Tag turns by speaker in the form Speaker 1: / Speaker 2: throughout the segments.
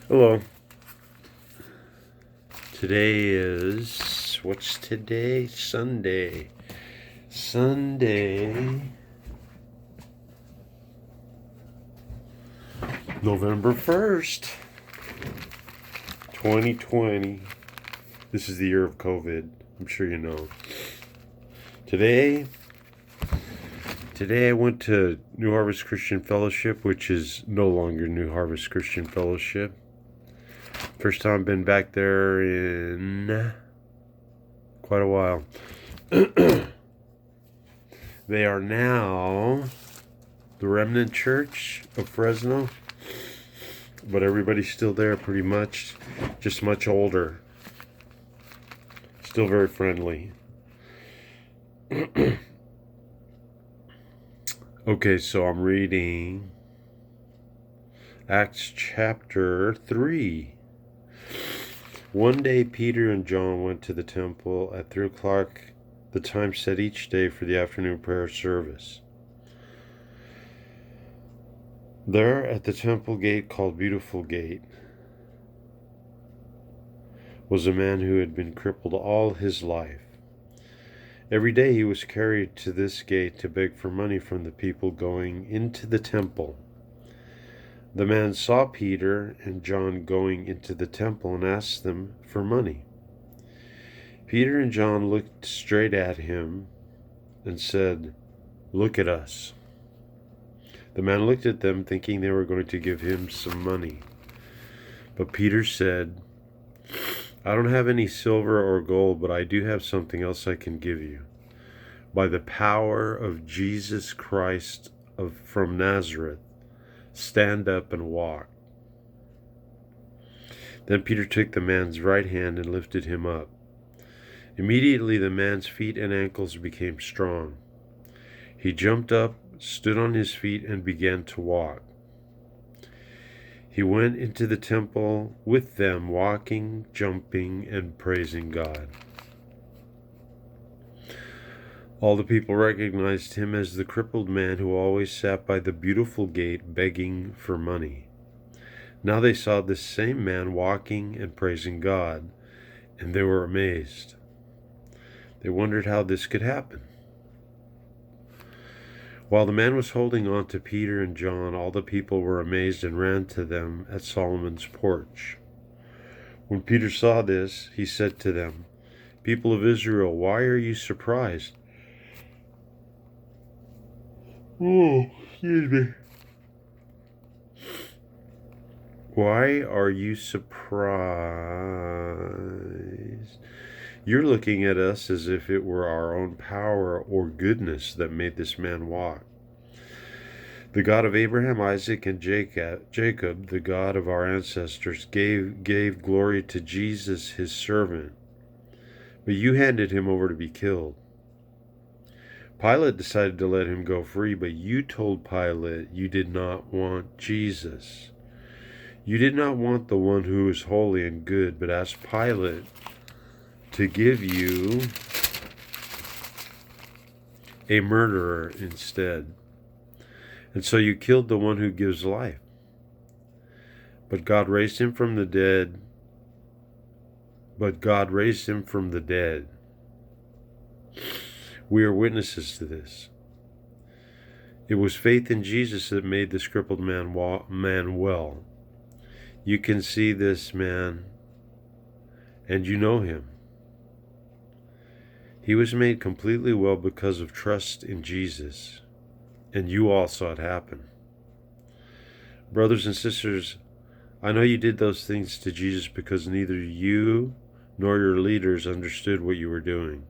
Speaker 1: Hello. Today is, what's today? Sunday. November 1st, 2020. This is the year of COVID. I'm sure you know. Today I went to New Harvest Christian Fellowship, which is no longer New Harvest Christian Fellowship. First time I've been back there in quite a while. They are now the Remnant Church of Fresno, but everybody's still there pretty much, just much older. Still very friendly. Okay, so I'm reading Acts chapter 3. One day Peter and John went to the temple at 3 o'clock, the time set each day for the afternoon prayer service. There at the temple gate called Beautiful Gate was a man who had been crippled all his life. Every day he was carried to this gate to beg for money from the people going into the temple. The man saw Peter and John going into the temple and asked them for money. Peter and John looked straight at him and said, "Look at us." The man looked at them, thinking they were going to give him some money. But Peter said, "I don't have any silver or gold, but I do have something else I can give you. By the power of Jesus Christ from Nazareth, stand up and walk." Then Peter took the man's right hand and lifted him up. Immediately the man's feet and ankles became strong. He jumped up, stood on his feet, and began to walk. He went into the temple with them, walking, jumping, and praising God. All the people recognized him as the crippled man who always sat by the Beautiful Gate begging for money. Now they saw this same man walking and praising God, and they were amazed. They wondered how this could happen. While the man was holding on to Peter and John, all the people were amazed and ran to them at Solomon's porch. When Peter saw this, he said to them, "People of Israel, why are you surprised?" Oh, excuse me. Why are you surprised? You're looking at us as if it were our own power or goodness that made this man walk. The God of Abraham, Isaac, and Jacob, the God of our ancestors, gave glory to Jesus, his servant. But you handed him over to be killed. Pilate decided to let him go free, but you told Pilate you did not want Jesus. You did not want the one who is holy and good, but asked Pilate to give you a murderer instead. And so you killed the one who gives life. But God raised him from the dead. We are witnesses to this. It was faith in Jesus that made this crippled man well. You can see this man, and you know him. He was made completely well because of trust in Jesus, and you all saw it happen. Brothers and sisters, I know you did those things to Jesus because neither you nor your leaders understood what you were doing.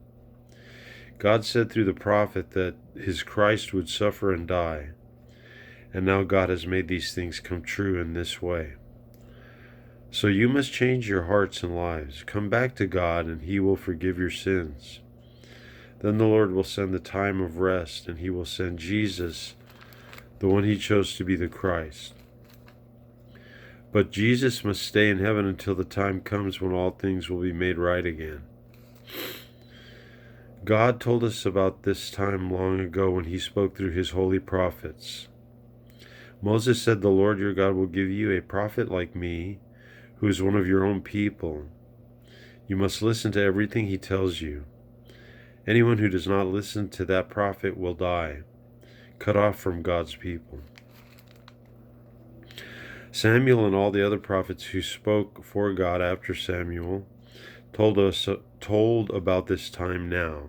Speaker 1: God said through the prophet that his Christ would suffer and die, and now God has made these things come true in this way. So you must change your hearts and lives. Come back to God, and he will forgive your sins. Then the Lord will send the time of rest, and he will send Jesus, the one he chose to be the Christ. But Jesus must stay in heaven until the time comes when all things will be made right again. God told us about this time long ago when he spoke through his holy prophets. Moses said, "The Lord your God will give you a prophet like me, who is one of your own people. You must listen to everything he tells you. Anyone who does not listen to that prophet will die, cut off from God's people. Samuel and all the other prophets who spoke for God after Samuel told about this time now.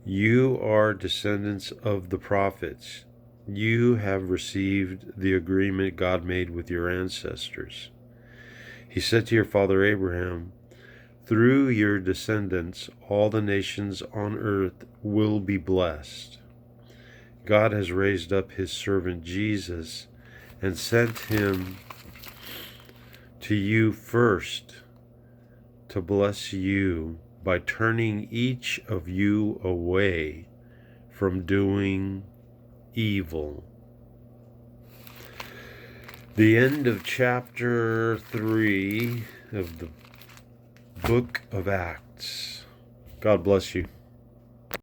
Speaker 1: You are descendants of the prophets. You have received the agreement God made with your ancestors. He said to your father Abraham, through your descendants, all the nations on earth will be blessed. God has raised up his servant Jesus and sent him to you first to bless you by turning each of you away from doing evil. The end of chapter 3 of the book of Acts. God bless you.